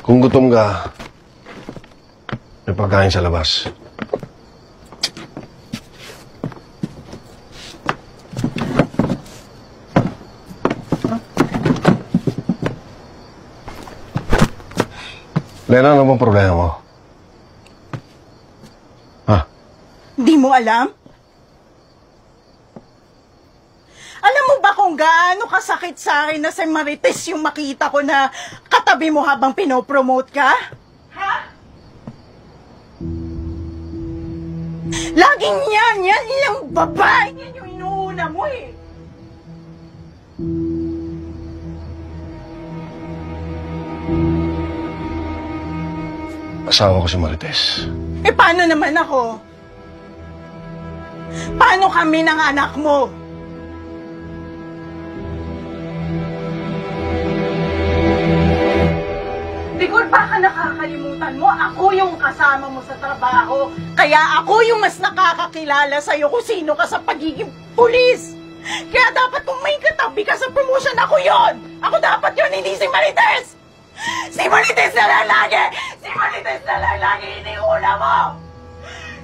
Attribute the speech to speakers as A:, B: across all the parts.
A: Kung gutom ka, may pagkain sa labas. Lena, ano bang problema mo? Ha?
B: Di mo alam? Alam mo ba kung gaano kasakit sa akin na si Marites yung makita ko na katabi mo habang pinopromote ka? Ha? Laging yan yung babae, yan yung inuuna mo eh.
A: Asawa ko si Marites.
B: Eh paano naman ako? Paano kami ng anak mo? Siguro baka nakakalimutan mo, ako yung kasama mo sa trabaho. Kaya ako yung mas nakakakilala sa'yo kung sino ka sa pagiging pulis. Kaya dapat kung may katabi ka sa promotion, ako yon. Ako dapat yon, hindi si Marites! Si Marites na lang lagi! Si Marites na lang lagi iniuna mo!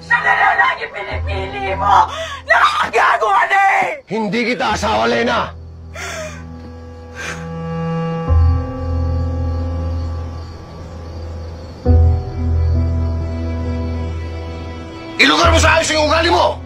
B: Siya na lang lagi pinipili mo! Nakakagago ka na eh!
A: Hindi kita asawa, Lena! Ilugar mo sa ayos yung ugali mo!